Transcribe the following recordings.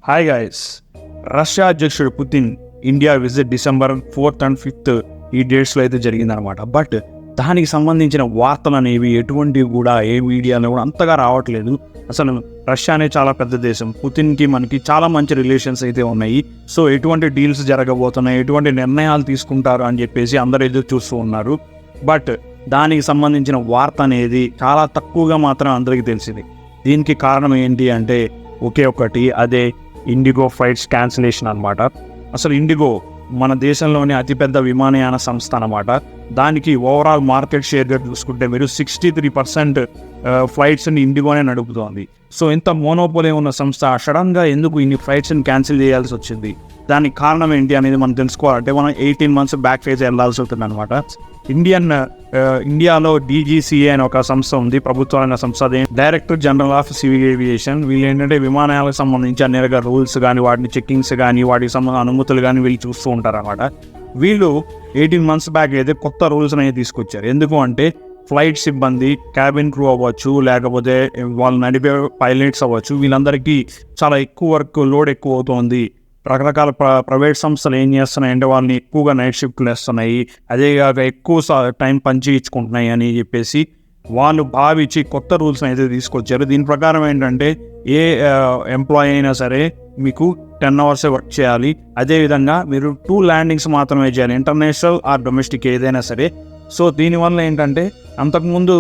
Hi guys, Russia అధ్యక్షుడు Putin India visit December 4th and 5th ఈ డేట్స్లో అయితే జరిగిందనమాట. బట్ దానికి సంబంధించిన వార్తలు అనేవి ఎటువంటివి కూడా ఏ మీడియాలో కూడా అంతగా రావట్లేదు. అసలు రష్యా అనేది చాలా పెద్ద దేశం, పుతిన్కి మనకి చాలా మంచి రిలేషన్స్ అయితే ఉన్నాయి. సో ఎటువంటి డీల్స్ జరగబోతున్నాయి, ఎటువంటి నిర్ణయాలు తీసుకుంటారు అని చెప్పేసి అందరూ ఎదురు చూస్తూ ఉన్నారు. బట్ దానికి సంబంధించిన వార్త అనేది చాలా తక్కువగా మాత్రం అందరికీ తెలిసింది. దీనికి కారణం ఏంటి అంటే ఒకే ఒకటి, అదే ఇండిగో ఫ్లైట్స్ క్యాన్సిలేషన్ అనమాట. అసలు ఇండిగో మన దేశంలోని అతిపెద్ద విమానయాన సంస్థ అనమాట. దానికి ఓవరాల్ మార్కెట్ షేర్గా చూసుకుంటే మీరు 63% ఫ్లైట్స్ని ఇండిగోనే నడుపుతోంది. సో ఇంత మోనోపోలీ ఉన్న సంస్థ సడన్గా ఎందుకు ఇన్ని ఫ్లైట్స్ని క్యాన్సిల్ చేయాల్సి వచ్చింది, దానికి కారణం ఏంటి అనేది మనం తెలుసుకోవాలంటే మనం 18 months బ్యాక్ ఫేజ్ వెళ్ళాల్సి అవుతుంది అనమాట. ఇండియాలో DGCA అని ఒక సంస్థ ఉంది, ప్రభుత్వ సంస్థ. Director general of civil aviation. వీళ్ళు ఏంటంటే విమానాలకు సంబంధించి అన్ని రకాల రూల్స్ కానీ, వాటిని చెక్కింగ్స్ కానీ, వాటికి సంబంధించిన అనుమతులు కానీ వీళ్ళు చూస్తూ ఉంటారు అనమాట. వీళ్ళు 18 months బ్యాక్ అయితే కొత్త రూల్స్ అనేది తీసుకొచ్చారు. ఎందుకు అంటే ఫ్లైట్ సిబ్బంది, క్యాబిన్ క్రూ అవ్వచ్చు, లేకపోతే వాళ్ళు నడిపే పైలట్స్ అవ్వచ్చు, వీళ్ళందరికీ చాలా ఎక్కువ వర్క్ లోడ్ ఎక్కువ అవుతుంది. రకరకాల ప్రైవేట్ సంస్థలు ఏం చేస్తున్నాయంటే వాళ్ళని ఎక్కువగా నైట్ షిఫ్ట్లు వేస్తున్నాయి, అదేగాక ఎక్కువ టైం పనిచేయించుకుంటున్నాయి అని చెప్పేసి వాళ్ళు భావించి కొత్త రూల్స్ అయితే తీసుకొచ్చారు. దీని ప్రకారం ఏంటంటే ఏ ఎంప్లాయీ అయినా సరే మీకు 10 hours వర్క్ చేయాలి. అదేవిధంగా మీరు 2 landings మాత్రమే చేయాలి, ఇంటర్నేషనల్ ఆర్ డొమెస్టిక్ ఏదైనా సరే. సో దీనివల్ల ఏంటంటే అంతకుముందు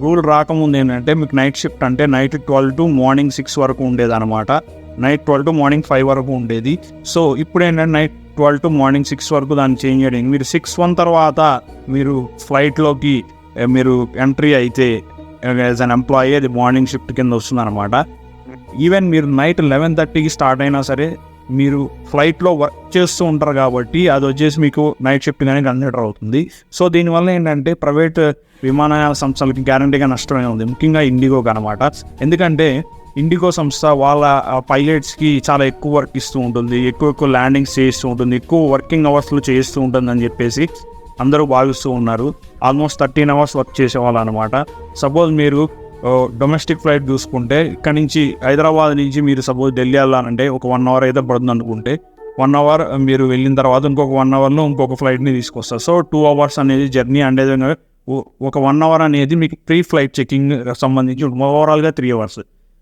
రూల్ రాకముందు ఏంటంటే మీకు నైట్ షిఫ్ట్ అంటే నైట్ 12 to morning 6 వరకు ఉండేది అనమాట. నైట్ 12 to morning 5 వరకు ఉండేది. సో ఇప్పుడు ఏంటంటే నైట్ 12 to morning 6 వరకు దాన్ని చేంజ్ చేయడం. మీరు 6:01 తర్వాత మీరు ఫ్లైట్లోకి మీరు ఎంట్రీ అయితే యాజ్ అన్ ఎంప్లాయీ అది మార్నింగ్ షిఫ్ట్ కింద వస్తుంది అనమాట. ఈవెన్ మీరు నైట్ 11:30కి స్టార్ట్ అయినా సరే మీరు ఫ్లైట్లో వర్క్ చేస్తూ ఉంటారు కాబట్టి అది వచ్చేసి మీకు నైట్ షిఫ్ట్ అనేది కన్సిడర్ అవుతుంది. సో దీనివల్ల ఏంటంటే ప్రైవేట్ విమానయాన సంస్థలకి గ్యారంటీగా నష్టమే ఉంది, ముఖ్యంగా ఇండిగోకి అనమాట. ఎందుకంటే ఇండిగో సంస్థ వాళ్ళ పైలట్స్కి చాలా ఎక్కువ వర్క్ ఇస్తూ ఉంటుంది, ఎక్కువ ల్యాండింగ్స్ చేస్తూ ఉంటుంది, ఎక్కువ వర్కింగ్ అవర్స్లు చేస్తూ ఉంటుంది అని చెప్పేసి అందరూ భావిస్తూ ఉన్నారు. ఆల్మోస్ట్ 13 hours వర్క్ చేసేవాళ్ళు అనమాట. సపోజ్ మీరు డొమెస్టిక్ ఫ్లైట్ చూసుకుంటే ఇక్కడ నుంచి హైదరాబాద్ నుంచి మీరు సపోజ్ ఢిల్లీ వెళ్ళాలంటే ఒక 1 hour అయితే పడుతుంది అనుకుంటే 1 hour మీరు వెళ్ళిన తర్వాత ఇంకొక 1 hourలో ఇంకొక ఫ్లైట్ని తీసుకొస్తారు. సో 2 hours అనేది జర్నీ. అంటే ఒక 1 hour అనేది మీకు ప్రీ ఫ్లైట్ చెకింగ్ సంబంధించి ఓవరాల్గా 3 hours.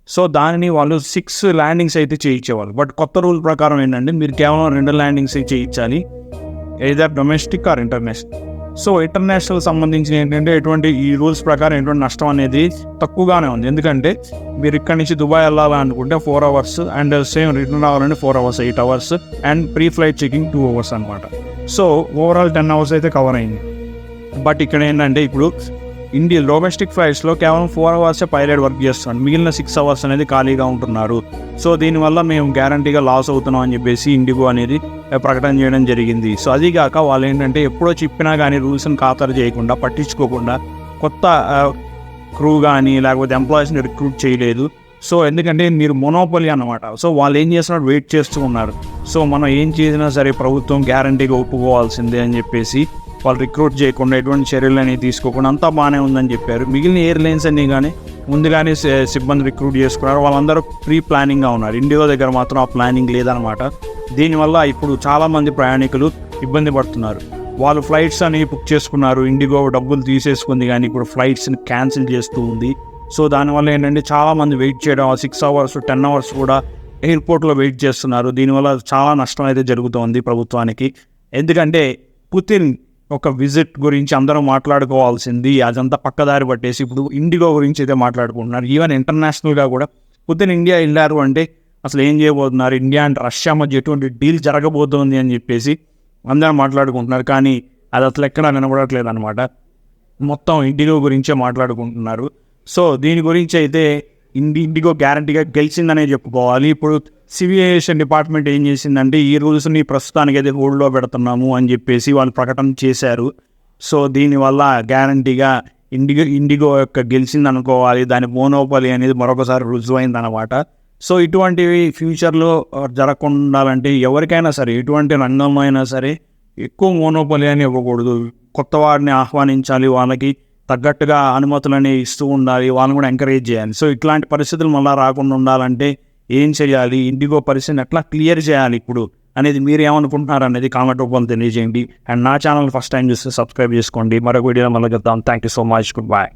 సో దానిని వాళ్ళు 6 landings అయితే చేయించేవాళ్ళు. బట్ కొత్త రూల్ ప్రకారం ఏంటంటే మీరు కేవలం 2 landings చేయించాలి, either domestic are international. So international సంబంధించిన ఏంటంటే ఎటువంటి ఈ రూల్స్ ప్రకారం ఎటువంటి నష్టం అనేది తక్కువగానే ఉంది. ఎందుకంటే మీరు ఇక్కడ నుంచి దుబాయ్ వెళ్ళాలనుకుంటే 4 hours అండ్ సేమ్ రిటర్న్ రావాలంటే 4 hours, 8 hours and pre flight checking 2 hours అనమాట. సో ఓవరాల్ 10 hours అయితే కవర్ అయింది. బట్ ఇక్కడ ఏంటంటే ఇప్పుడు ఇండియా డొమెస్టిక్ ఫ్లైట్స్లో కేవలం 4 hours పైలట్ వర్క్ చేస్తున్నాడు, మిగిలిన 6 hours అనేది ఖాళీగా ఉంటున్నారు. సో దీనివల్ల మేము గ్యారంటీగా లాస్ అవుతున్నాం అని చెప్పేసి ఇండిగో అనేది ప్రకటన చేయడం జరిగింది. సో అదిగాక వాళ్ళు ఏంటంటే ఎప్పుడో చెప్పినా కానీ రూల్స్ని ఖాతరు చేయకుండా, పట్టించుకోకుండా కొత్త క్రూ కానీ లేకపోతే ఎంప్లాయీస్ని రిక్రూట్ చేయలేదు. సో ఎందుకంటే మీరు మొనోపోలీ అన్నమాట. సో వాళ్ళు ఏం చేస్తున్నారు, వెయిట్ చేస్తూ ఉన్నారు. సో మనం ఏం చేసినా సరే ప్రభుత్వం గ్యారంటీగా ఒప్పుకోవాల్సిందే అని చెప్పేసి వాళ్ళు రిక్రూట్ చేయకుండా, ఎటువంటి చర్యలు అనేవి తీసుకోకుండా అంతా బాగానే ఉందని చెప్పారు. మిగిలిన ఎయిర్లైన్స్ అన్నీ కానీ ముందుగానే సిబ్బంది రిక్రూట్ చేసుకున్నారు, వాళ్ళందరూ ప్రీ ప్లానింగ్గా ఉన్నారు. ఇండిగో దగ్గర మాత్రం ఆ ప్లానింగ్ లేదనమాట. దీనివల్ల ఇప్పుడు చాలామంది ప్రయాణికులు ఇబ్బంది పడుతున్నారు. వాళ్ళు ఫ్లైట్స్ అని బుక్ చేసుకున్నారు, ఇండిగో డబ్బులు తీసేసుకుంది కానీ ఇప్పుడు ఫ్లైట్స్ని క్యాన్సిల్ చేస్తూ ఉంది. సో దానివల్ల ఏంటంటే చాలామంది వెయిట్ చేయడం, 6 hours 10 hours కూడా ఎయిర్పోర్ట్లో వెయిట్ చేస్తున్నారు. దీనివల్ల చాలా నష్టం అయితే జరుగుతోంది ప్రభుత్వానికి. ఎందుకంటే పుతిన్ ఒక విజిట్ గురించి అందరూ మాట్లాడుకోవాల్సింది అదంతా పక్కదారి పట్టేసి ఇప్పుడు ఇండిగో గురించి అయితే మాట్లాడుకుంటున్నారు. ఈవెన్ ఇంటర్నేషనల్గా కూడా పుతిన్ ఇండియా వెళ్ళారు అంటే అసలు ఏం చేయబోతున్నారు, ఇండియా అండ్ రష్యా మధ్య ఎటువంటి డీల్ జరగబోతోంది అని చెప్పేసి అందరూ మాట్లాడుకుంటున్నారు. కానీ అది అసలు ఎక్కడా వినబడట్లేదు అనమాట. మొత్తం ఇండిగో గురించే మాట్లాడుకుంటున్నారు. సో దీని గురించి అయితే ఇండిగో గ్యారంటీగా గెలిచిందనే చెప్పుకోవాలి. ఇప్పుడు సివిల్ ఏవియేషన్ డిపార్ట్మెంట్ ఏం చేసిందంటే ఈ రూల్స్ని ప్రస్తుతానికి అయితే హోల్డ్లో పెడుతున్నాము అని చెప్పేసి వాళ్ళు ప్రకటన చేశారు. సో దీనివల్ల గ్యారంటీగా ఇండిగో యొక్క గెలిచింది అనుకోవాలి. దాని మోనోపోలీ అనేది మరొకసారి రుజువైంది అనమాట. సో ఇటువంటివి ఫ్యూచర్లో జరగకుండా ఉండాలంటే ఎవరికైనా సరే, ఎటువంటి రంగంలో అయినా సరే ఎక్కువ మోనోపోలీ అని ఇవ్వకూడదు. కొత్త వారిని ఆహ్వానించాలి, వాళ్ళకి తగ్గట్టుగా అనుమతులని ఇస్తూ ఉండాలి, వాళ్ళని కూడా ఎంకరేజ్ చేయాలి. సో ఇట్లాంటి పరిస్థితులు మళ్ళీ రాకుండా ఉండాలంటే ఏం చేయాలి, ఇండిగో పరిస్థితిని ఎట్లా క్లియర్ చేయాలి ఇప్పుడు అనేది మీరు ఏమనుకుంటున్నారు అనేది కామెంట్ రూపంలో తెలియజేయండి. అండ్ నా ఛానల్ ఫస్ట్ టైం చూస్తే సబ్స్క్రైబ్ చేసుకోండి. మరొక వీడియోలో మళ్ళీ చెప్తాం. Thank you so much. Good bye.